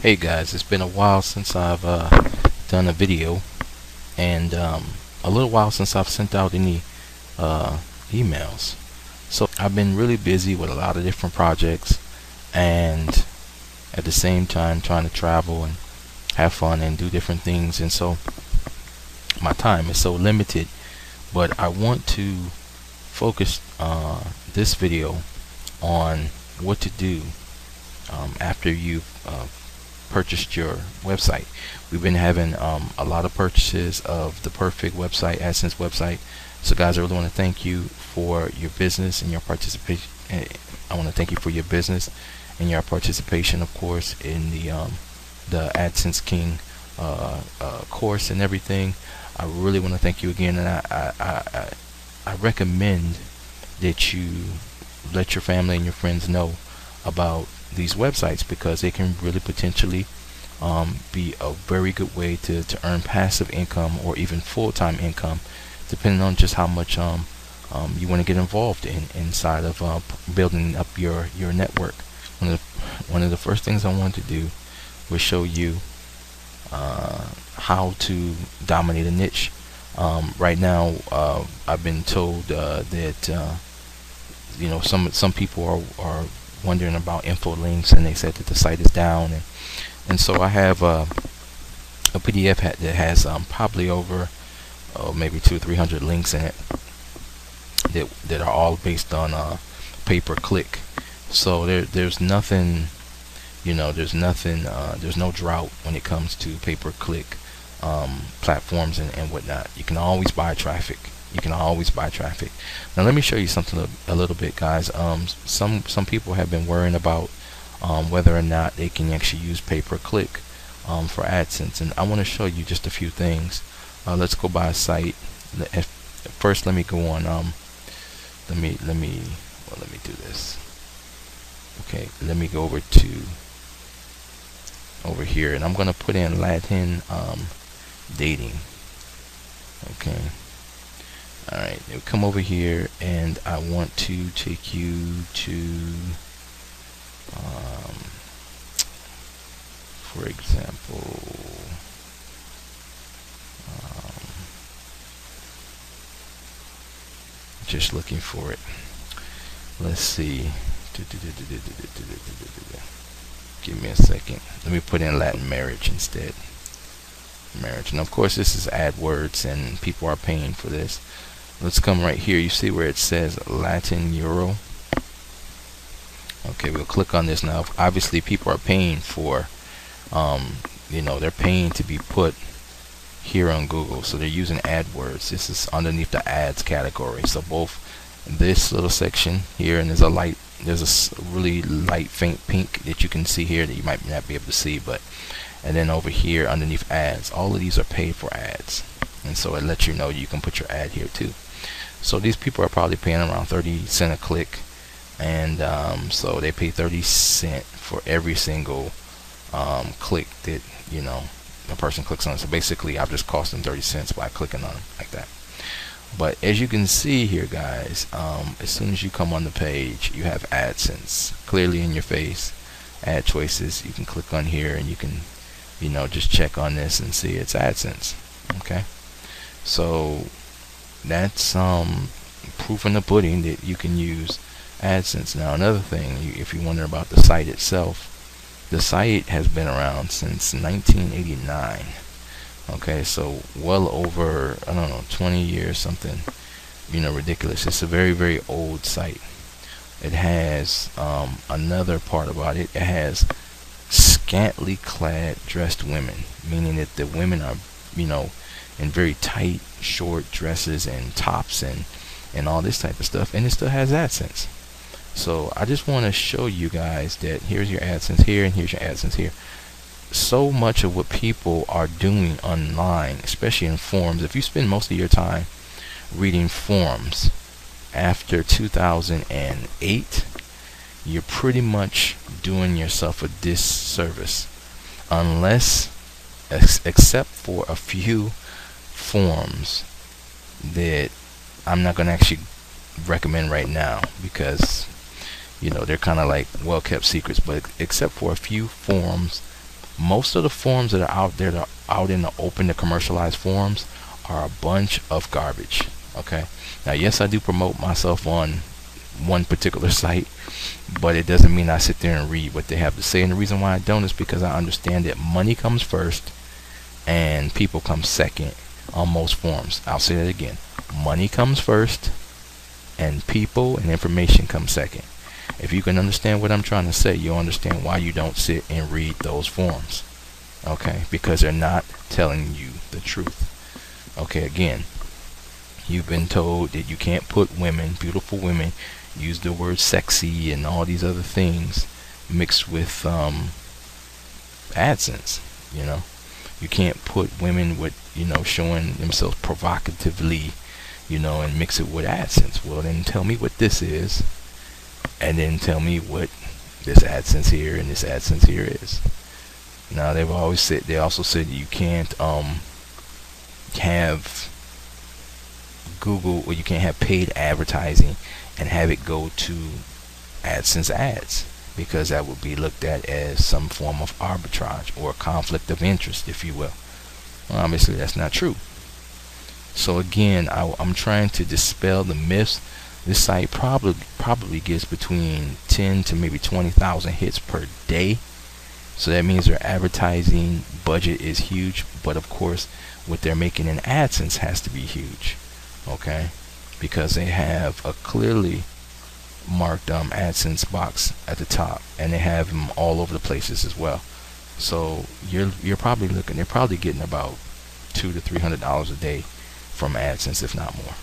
Hey guys, it's been a while since I've done a video, and a little while since I've sent out any emails. So I've been really busy with a lot of different projects, and at the same time trying to travel and have fun and do different things, and so my time is so limited. But I want to focus this video on what to do after you've purchased your website. We've been having a lot of purchases of the perfect website, Adsense website. So guys, I really want to thank you for your business and your participation. I want to thank you for your business and your participation, of course, in the Adsense King course and everything. I really want to thank you again, and I recommend that you let your family and your friends know about these websites, because they can really potentially be a very good way to earn passive income or even full-time income, depending on just how much you want to get involved inside of building up your network. One of the first things I want to do was show you how to dominate a niche. Right now, I've been told that some people are wondering about info links, and they said that the site is down, and so I have a PDF that has probably over maybe 200 or 300 links in it that are all based on pay-per-click. So there's nothing, there's no drought when it comes to pay-per-click platforms and whatnot. You can always buy traffic. Now let me show you something a little bit, guys. Some people have been worrying about whether or not they can actually use pay-per-click for AdSense, and I want to show you just a few things. Let's go by a site. First, let me go on. Let me do this. Okay, let me go over here, and I'm going to put in Latin dating. Okay. Alright, come over here, and I want to take you to, for example, just looking for it. Let's see. Give me a second. Let me put in Latin marriage instead. Marriage, and of course this is AdWords, and people are paying for this. Let's come right here. You see where it says Latin Euro? Okay, we'll click on this now. Obviously, people are paying for, they're paying to be put here on Google, so they're using AdWords. This is underneath the ads category. So both this little section here, and there's a really light, faint pink that you can see here that you might not be able to see, and then over here underneath ads, all of these are paid for ads, and so it lets you know you can put your ad here too. So these people are probably paying around 30 cents a click, and so they pay 30 cents for every single click that a person clicks on. So basically, I've just cost them 30 cents by clicking on them like that. But as you can see here, guys, as soon as you come on the page, you have AdSense clearly in your face. Ad choices. You can click on here, and you can just check on this and see it's AdSense. Okay, so that's proof in the pudding that you can use AdSense. Now another thing, if you wonder about the site itself, the site has been around since 1989. Okay, so well over, I don't know, 20 years, something ridiculous. It's a very, very old site. It has another part about it. It has scantily clad dressed women, meaning that the women are in very tight short dresses and tops and all this type of stuff, and it still has AdSense. So I just want to show you guys that here's your AdSense here, and here's your AdSense here. So much of what people are doing online, especially in forums, if you spend most of your time reading forums after 2008, you're pretty much doing yourself a disservice, except for a few forums that I'm not going to actually recommend right now, because they're kind of like well-kept secrets. But except for a few forums Most of the forums that are out there, that are out in the open, the commercialized forums, are a bunch of garbage. Okay. Now, yes, I do promote myself on one particular site, but it doesn't mean I sit there and read what they have to say. And the reason why I don't is because I understand that money comes first and people come second on most forums. I'll say that again. Money comes first and people and information come second. If you can understand what I'm trying to say, you'll understand why you don't sit and read those forums. Okay? Because they're not telling you the truth. Okay, again, you've been told that you can't put women, beautiful women, use the word sexy and all these other things mixed with AdSense. You know, you can't put women with, showing themselves provocatively, and mix it with AdSense. Well, then tell me what this is, and then tell me what this AdSense here and this AdSense here is. Now, they also said that you can't have Google, or you can't have paid advertising and have it go to AdSense ads, because that would be looked at as some form of arbitrage or conflict of interest, if you will. Well, obviously that's not true. So again, I'm trying to dispel the myths. This site probably gets between 10 to maybe 20,000 hits per day. So that means their advertising budget is huge, but of course what they're making in AdSense has to be huge. Okay, because they have a clearly marked AdSense box at the top, and they have them all over the places as well. So you're probably looking, they're probably getting about $200 to $300 a day from AdSense, if not more.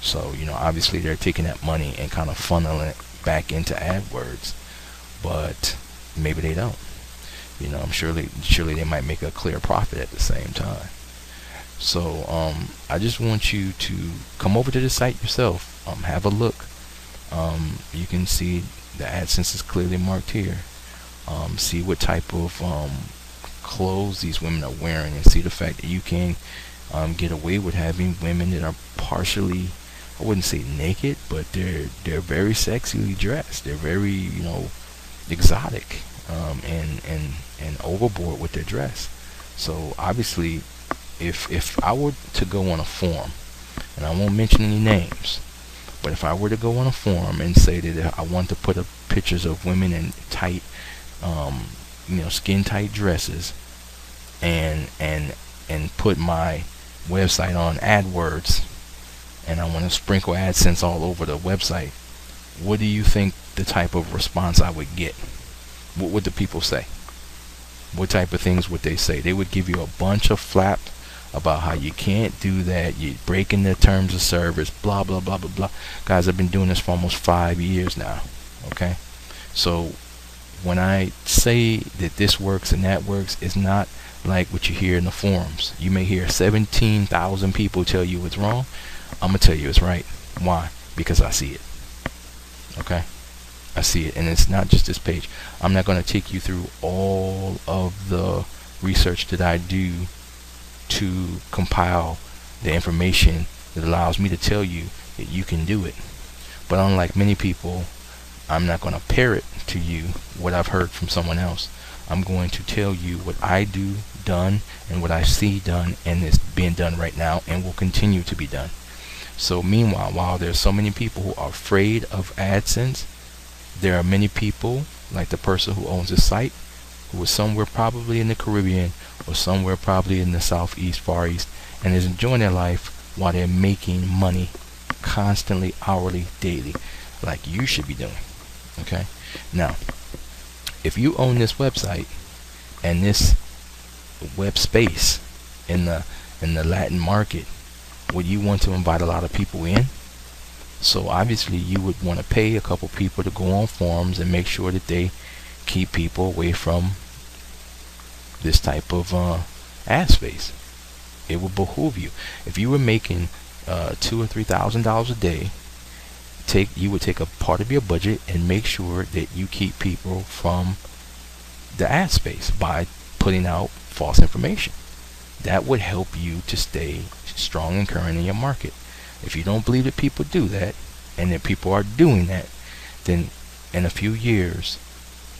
So obviously they're taking that money and kind of funneling it back into AdWords, but maybe they don't. I'm surely they might make a clear profit at the same time. So I just want you to come over to the site yourself, have a look. You can see the AdSense is clearly marked here. See what type of clothes these women are wearing, and see the fact that you can get away with having women that are partially, I wouldn't say naked, but they're very sexily dressed. They're very exotic, and overboard with their dress. So obviously, if I were to go on a forum, and I won't mention any names, but if I were to go on a forum and say that I want to put up pictures of women in tight, skin tight dresses, and put my website on AdWords, and I want to sprinkle AdSense all over the website, what do you think the type of response I would get? What would the people say? What type of things would they say? They would give you a bunch of flap about how you can't do that, you're breaking the terms of service, blah blah blah blah blah. Guys, I've been doing this for almost 5 years now. Okay, so when I say that this works and that works, it's not like what you hear in the forums. You may hear 17,000 people tell you it's wrong. I'm gonna tell you it's right. Why? Because I see it. Okay, I see it, and it's not just this page. I'm not going to take you through all of the research that I do to compile the information that allows me to tell you that you can do it. But unlike many people, I'm not going to parrot to you what I've heard from someone else. I'm going to tell you what I do done and what I see done, and is being done right now and will continue to be done. So meanwhile, while there's so many people who are afraid of AdSense, there are many people, like the person who owns this site, who is somewhere probably in the Caribbean or somewhere probably in the Southeast, Far East, and is enjoying their life while they're making money constantly, hourly, daily, like you should be doing. Okay? Now, if you own this website and this web space in the Latin market, would you want to invite a lot of people in? So obviously you would want to pay a couple people to go on forums and make sure that they keep people away from this type of ad space. It would behoove you. If you were making $2,000 or $3,000 a day, you would take a part of your budget and make sure that you keep people from the ad space by putting out false information. That would help you to stay strong and current in your market. If you don't believe that people do that, and that people are doing that, then in a few years,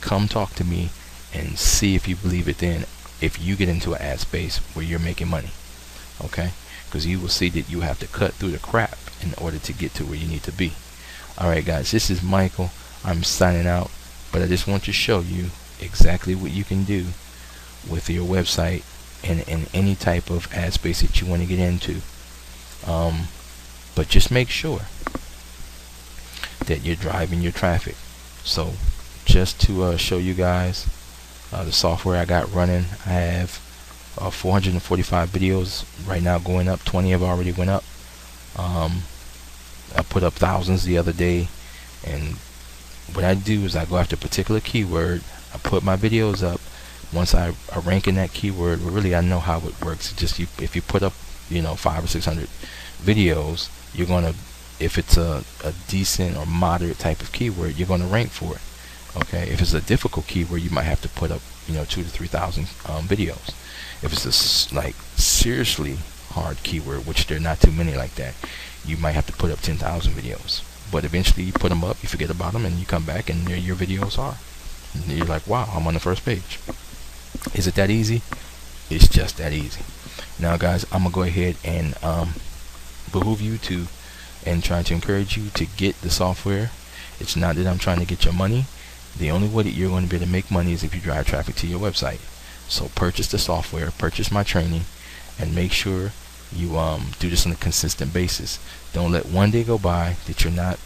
come talk to me and see if you believe it then if you get into an ad space where you're making money. Okay, because you will see that you have to cut through the crap in order to get to where you need to be. Alright guys, this is Michael. I'm signing out, but I just want to show you exactly what you can do with your website and in any type of ad space that you want to get into. But just make sure that you're driving your traffic. So just to show you guys the software I got running, I have 445 videos right now going up. 20 have already went up. I put up thousands the other day, and what I do is I go after a particular keyword. I put my videos up. Once I rank in that keyword, really I know how it works. It's just if you put up 500 or 600 videos, you're gonna, if it's a decent or moderate type of keyword, you're gonna rank for it. Okay, if it's a difficult keyword, you might have to put up 2,000 to 3,000 videos. If it's a like seriously hard keyword, which there are not too many like that, you might have to put up 10,000 videos. But eventually you put them up, you forget about them, and you come back and there your videos are. And you're like, wow, I'm on the first page. Is it that easy? It's just that easy. Now guys, I'm gonna go ahead and behoove you to and try to encourage you to get the software. It's not that I'm trying to get your money. The only way that you're going to be able to make money is if you drive traffic to your website. So purchase the software, purchase my training, and make sure you do this on a consistent basis. Don't let one day go by that you're not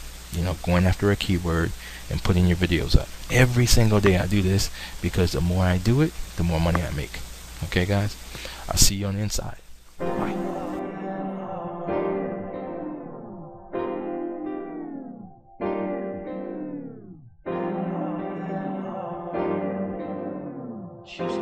going after a keyword and putting your videos up. Every single day I do this, because the more I do it, the more money I make. Okay guys, I'll see you on the inside. Bye. Just